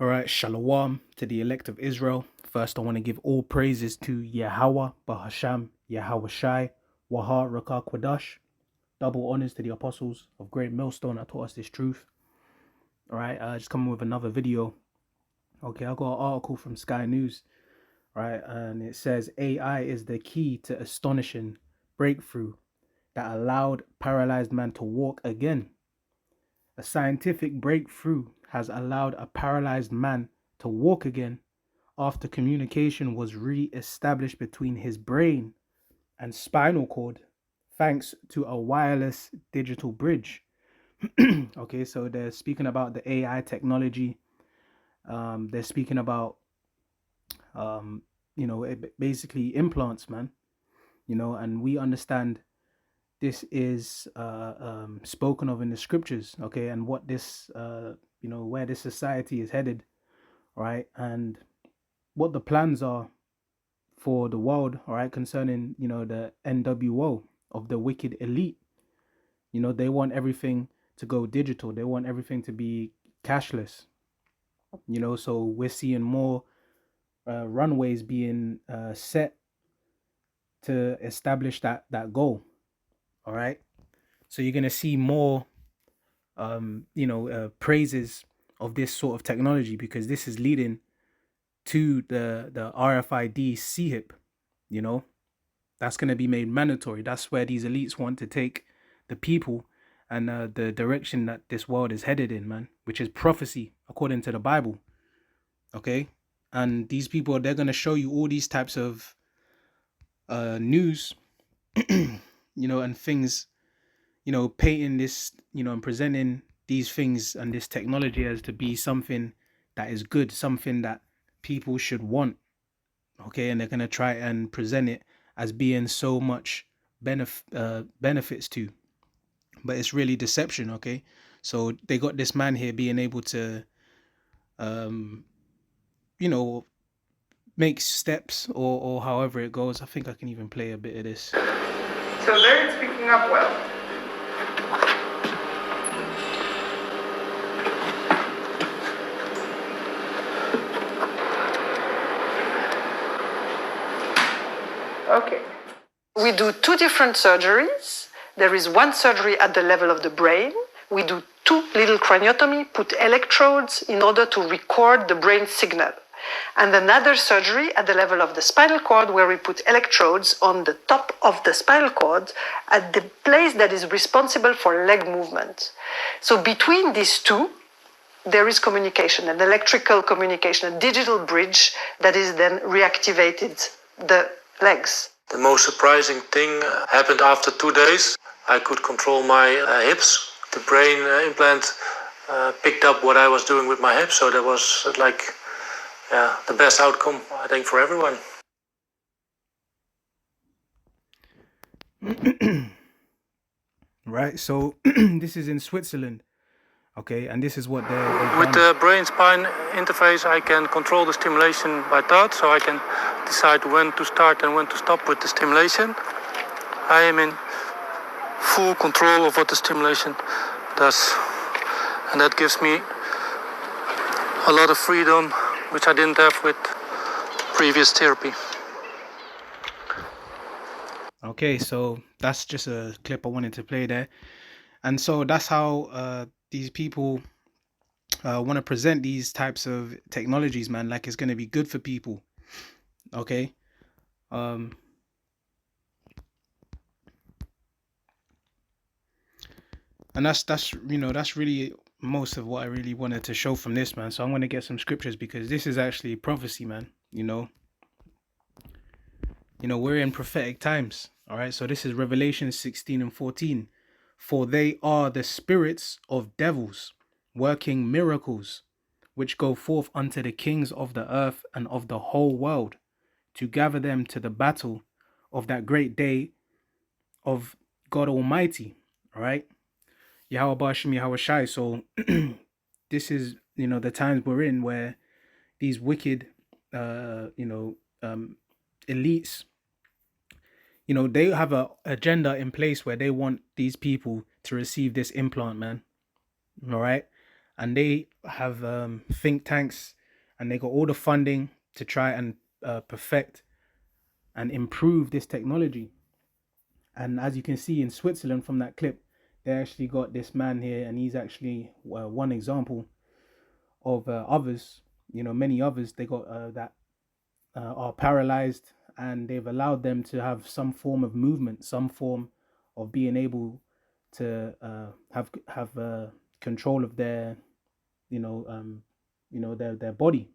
All right, shalom to the elect of Israel. First, I want to give all praises to Yahweh, Bahasham, Yahweh Shai, Wahar, Rakah, Kwadash. Double honors to the apostles of Great Millstone that taught us this truth. All right, just coming with another video. Okay, I got an article from Sky News, right, and it says AI is the key to astonishing breakthrough that allowed paralyzed man to walk again. A scientific breakthrough has allowed a paralyzed man to walk again after communication was re-established between his brain and spinal cord thanks to a wireless digital bridge. Okay, so they're speaking about the AI technology. They're speaking about, um, basically implants, man. And we understand this is spoken of in the scriptures, okay, and what this, where this society is headed, right, and what the plans are for the world, all right, concerning, the NWO of the wicked elite. They want everything to go digital. They want everything to be cashless. So we're seeing more runways being set to establish that goal. All right. So you're gonna see more, praises of this sort of technology because this is leading to the RFID CHIP. You know, that's going to be made mandatory. That's where these elites want to take the people and the direction that this world is headed in, man, which is prophecy according to the Bible. Okay. And these people, they're going to show you all these types of news, and things, painting this, and presenting these things and this technology as to be something that is good, something that people should want. Okay. And they're going to try and present it as being so much benefits to, but it's really deception. Okay, so they got this man here being able to um you know make steps, or however it goes. I think I can even play a bit of this. So there it's picking up well. Okay. We do two different surgeries. There is one surgery at the level of the brain. We do two little craniotomy, put electrodes in order to record the brain signal. And another surgery at the level of the spinal cord where we put electrodes on the top of the spinal cord at the place that is responsible for leg movement. So between these two, there is communication, an electrical communication, a digital bridge that is then reactivated the legs. The most surprising thing happened after 2 days. I could control my hips. The brain implant picked up what I was doing with my hips, so that was the best outcome, I think, for everyone. Right, so this is in Switzerland. Okay, and this is what they're with the brain-spine interface, I can control the stimulation by thought, so I can decide when to start and when to stop with the stimulation. I am in full control of what the stimulation does, and that gives me a lot of freedom, which I didn't have with previous therapy. Okay, so that's just a clip I wanted to play there. And so that's how these people want to present these types of technologies, man, like it's going to be good for people. Okay. And that's really most of what I really wanted to show from this, man. So I'm going to get some scriptures because this is actually prophecy, man. We're in prophetic times. All right. So this is Revelation 16 and 14. For they are the spirits of devils working miracles, which go forth unto the kings of the earth and of the whole world, to gather them to the battle of that great day of God Almighty. All right. Yahweh Bashim, Yahweh Shai. So this is, the times we're in where these wicked, elites, they have a agenda in place where they want these people to receive this implant, man. All right. and they have think tanks, and they got all the funding to try and perfect and improve this technology. And as you can see in Switzerland from that clip, they actually got this man here, and he's actually one example of others. Many others they got that are paralyzed, and they've allowed them to have some form of movement, some form of being able to have control of their, their body.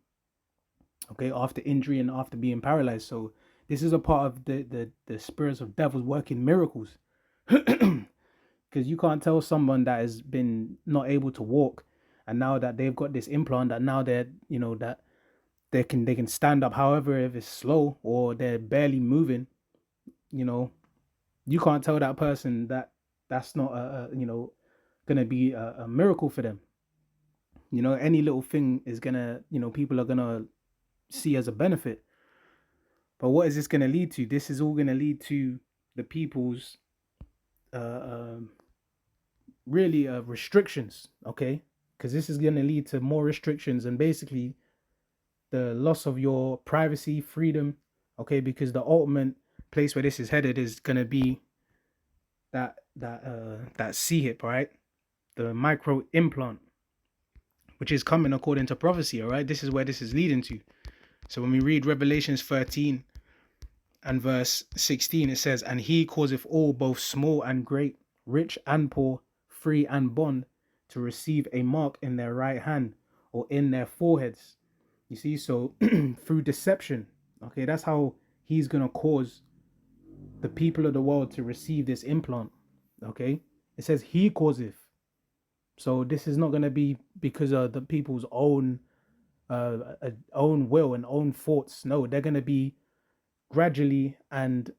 Okay, after injury and after being paralyzed. So this is a part of the spirits of devils working miracles. Because you can't tell someone that has been not able to walk, and now that they've got this implant, that now they're, that they can stand up, however, if it's slow or they're barely moving. You can't tell that person that that's not gonna be a miracle for them. Any little thing is gonna, people are gonna see as a benefit. But what is this gonna lead to? This is all gonna lead to the people's really restrictions, okay? Because this is gonna lead to more restrictions and basically the loss of your privacy, freedom, okay? Because the ultimate place where this is headed is gonna be that C-hip, right? The micro implant, which is coming according to prophecy, all right? This is where this is leading to. So when we read Revelations 13 and verse 16, it says, "And he causeth all, both small and great, rich and poor, free and bond, to receive a mark in their right hand or in their foreheads." You see, so through deception, okay, that's how he's going to cause the people of the world to receive this implant, okay? It says he causeth. So this is not going to be because of the people's own will and own thoughts. No, they're going to be gradually and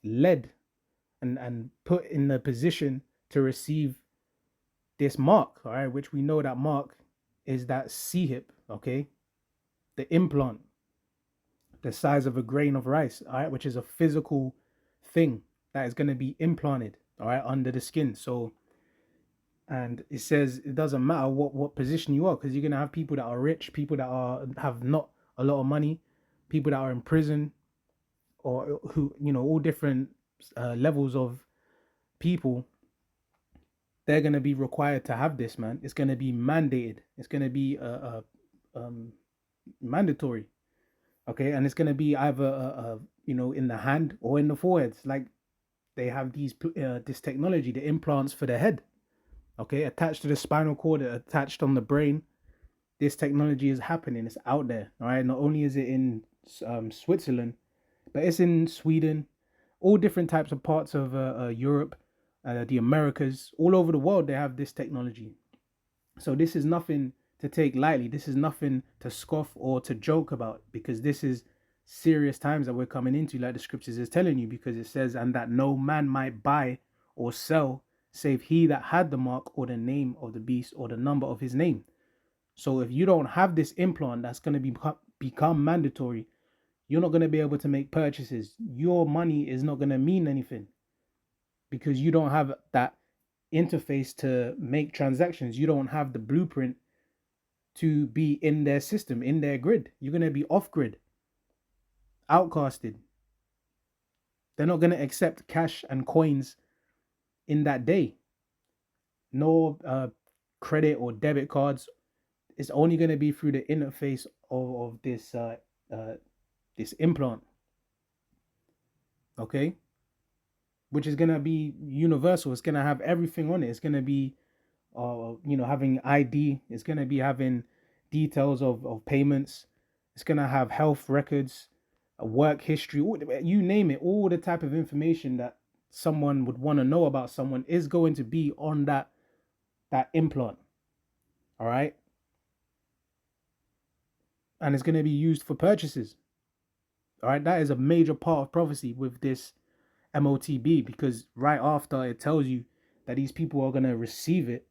led and put in the position to receive this mark, all right, which we know that mark is that C-hip, okay, the implant, the size of a grain of rice, all right, which is a physical thing that is going to be implanted, all right, under the skin. So, and it says it doesn't matter what position you are, because you're going to have people that are rich, people that have not a lot of money, people that are in prison, or who, all different levels of people. They're going to be required to have this, man. It's going to be mandated. It's going to be mandatory, okay? And it's going to be either in the hand or in the foreheads. Like they have this technology, the implants for the head, okay, attached to the spinal cord, attached on the brain. This technology is happening. It's out there, all right? Not only is it in Switzerland, but it's in Sweden, all different types of parts of Europe, the Americas, all over the world. They have this technology. So this is nothing to take lightly. This is nothing to scoff or to joke about, because this is serious times that we're coming into, like the scriptures is telling you, because it says, "And that no man might buy or sell save he that had the mark or the name of the beast or the number of his name." So if you don't have this implant that's going to become mandatory, you're not going to be able to make purchases. Your money is not going to mean anything because you don't have that interface to make transactions. You don't have the blueprint to be in their system, in their grid. You're going to be off grid, outcasted. They're not going to accept cash and coins in that day. No credit or debit cards. It's only going to be through the interface of this this implant, okay, which is going to be universal. It's going to have everything on it. It's going to be having ID. It's going to be having details of payments. It's going to have health records, work history, you name it. All the type of information that someone would want to know about someone is going to be on that implant, all right? And it's going to be used for purchases, all right? That is a major part of prophecy with this MOTB, because right after it tells you that these people are going to receive it,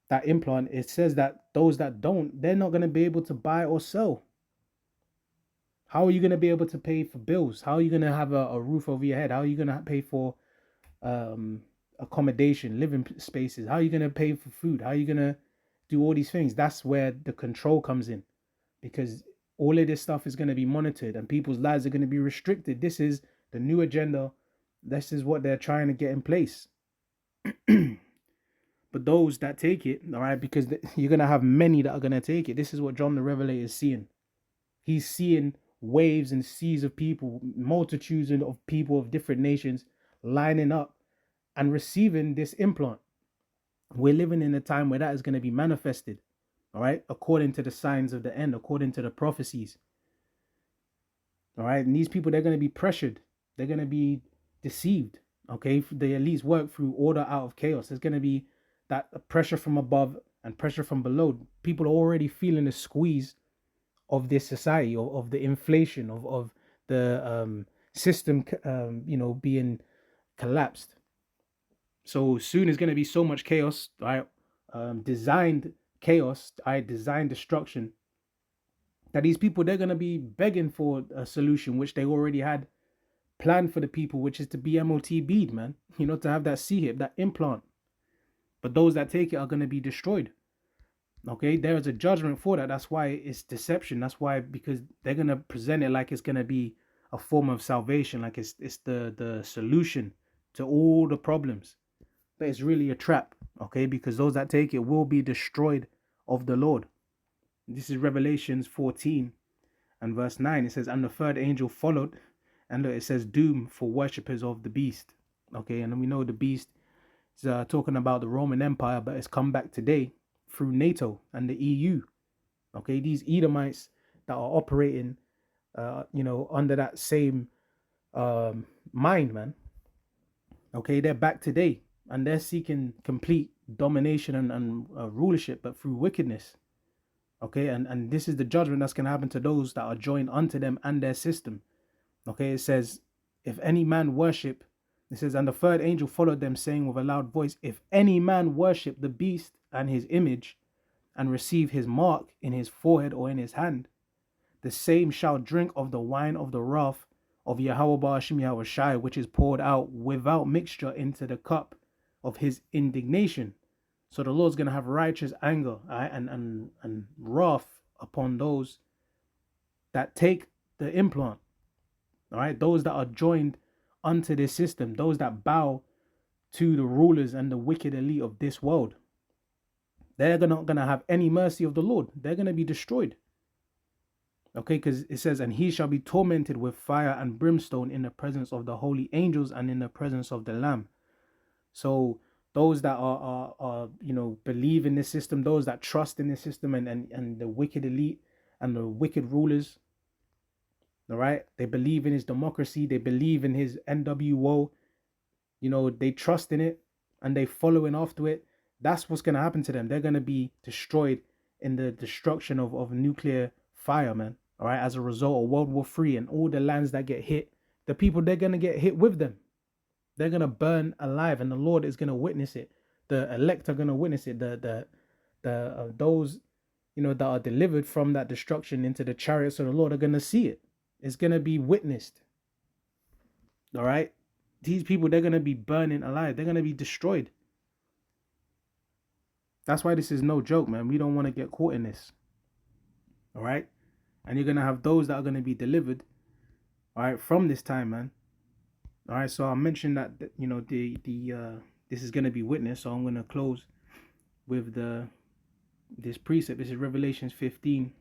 that implant, it says that those that don't, they're not going to be able to buy or sell. How are you going to be able to pay for bills? How are you going to have a roof over your head? How are you going to pay for accommodation, living spaces? How are you going to pay for food? How are you going to do all these things. That's where the control comes in, because all of this stuff is going to be monitored and people's lives are going to be restricted. This is the new agenda. This is what they're trying to get in place. But those that take it, all right, because you're going to have many that are going to take it. This is what John the Revelator is seeing. He's seeing waves and seas of people, multitudes of people of different nations lining up and receiving this implant. We're living in a time where that is going to be manifested, all right, according to the signs of the end, according to the prophecies. All right, and these people, they're going to be pressured. They're going to be deceived, okay? They at least work through order out of chaos. There's going to be that pressure from above and pressure from below. People are already feeling the squeeze of this society, of the inflation, of the system, being collapsed. So soon is going to be so much chaos, right? Designed chaos, designed destruction, that these people, they're going to be begging for a solution, which they already had planned for the people, which is to be MOTB'd, man. To have that C-hip, that implant. But those that take it are going to be destroyed. Okay, there is a judgment for that. That's why it's deception. That's why, because they're going to present it like it's going to be a form of salvation, like it's the solution to all the problems. But it's really a trap, okay? Because those that take it will be destroyed of the Lord. This is Revelations 14 and verse 9. It says, and the third angel followed, and it says, doom for worshippers of the beast. Okay, and we know the beast is talking about the Roman Empire, but it's come back today through NATO and the EU. Okay, these Edomites that are operating, under that same mind, man. Okay, they're back today, and they're seeking complete domination and rulership, but through wickedness. Okay, and this is the judgment that's going to happen to those that are joined unto them and their system. Okay, it says, if any man worship, it says, and the third angel followed them, saying with a loud voice, if any man worship the beast and his image, and receive his mark in his forehead or in his hand, the same shall drink of the wine of the wrath of Yahweh Ba'ashim Yahweh Shai, which is poured out without mixture into the cup of his indignation. So the Lord's going to have righteous anger, right, and wrath upon those that take the implant. All right, those that are joined unto this system, those that bow to the rulers and the wicked elite of this world. They're not going to have any mercy of the Lord. They're going to be destroyed. Okay, because it says, and he shall be tormented with fire and brimstone in the presence of the holy angels and in the presence of the Lamb. So those that are believe in this system, those that trust in this system, and the wicked elite and the wicked rulers, all right, they believe in his democracy, they believe in his NWO, they trust in it and they following after it. That's what's going to happen to them. They're going to be destroyed in the destruction of nuclear fire, man. All right, as a result of World War III and all the lands that get hit, the people, they're going to get hit with them. They're going to burn alive, and the Lord is going to witness it. The elect are going to witness it. Those, that are delivered from that destruction into the chariots of the Lord are going to see it. It's going to be witnessed. All right, these people, they're going to be burning alive. They're going to be destroyed. That's why this is no joke, man. We don't want to get caught in this. All right. And you're going to have those that are going to be delivered, all right, from this time, man. All right. So I mentioned that, this is going to be witnessed. So I'm going to close with this precept. This is Revelations 15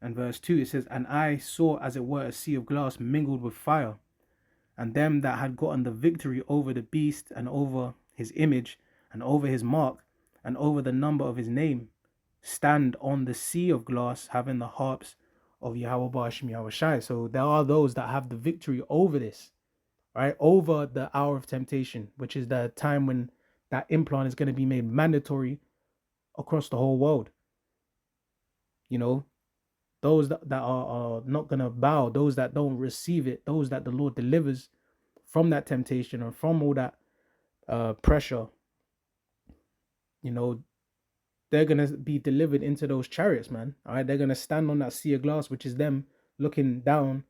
and verse 2. It says, and I saw as it were a sea of glass mingled with fire, and them that had gotten the victory over the beast and over his image and over his mark and over the number of his name, stand on the sea of glass, having the harps of Yahweh Ba'ashim Yahweh Shai. So there are those that have the victory over this, right? Over the hour of temptation, which is the time when that implant is going to be made mandatory across the whole world. Those that are not going to bow, those that don't receive it, those that the Lord delivers from that temptation or from all that pressure, they're going to be delivered into those chariots, man. All right, they're going to stand on that sea of glass, which is them looking down,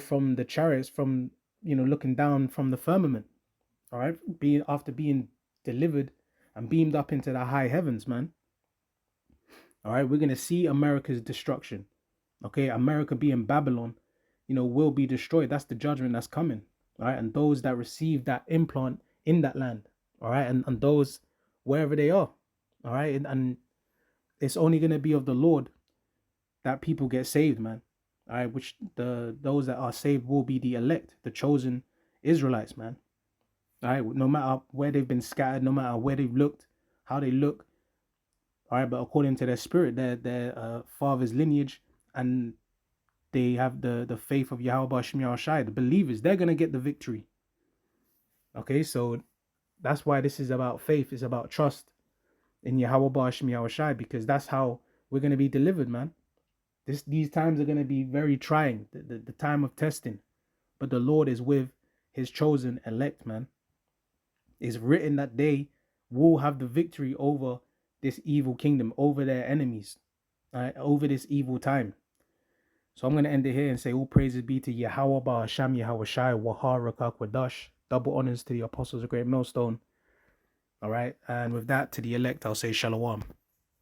from the chariots, from, looking down from the firmament. All right, after being delivered and beamed up into the high heavens, man. All right, we're going to see America's destruction. Okay, America being Babylon, will be destroyed. That's the judgment that's coming. All right, and those that receive that implant in that land, all right, and those wherever they are, all right, and it's only going to be of the Lord that people get saved, man. All right, which those that are saved will be the elect, the chosen Israelites, man. All right, no matter where they've been scattered, no matter where they've looked, how they look, all right, but according to their spirit, their father's lineage, and they have the faith of Yahweh Hashem Yahushai, the believers, they're going to get the victory. Okay, so that's why this is about faith. It's about trust in Yahweh Hashem Yahushai, because that's how we're going to be delivered, man. These times are going to be very trying, the time of testing. But the Lord is with his chosen elect, man. It's written that they will have the victory over this evil kingdom, over their enemies, over this evil time. So I'm going to end it here and say all praises be to Yahweh Ba'asham Yahushai Wahar Rakak Wadash. Double honors to the apostles of Great Millstone. All right. And with that, to the elect, I'll say Shalom.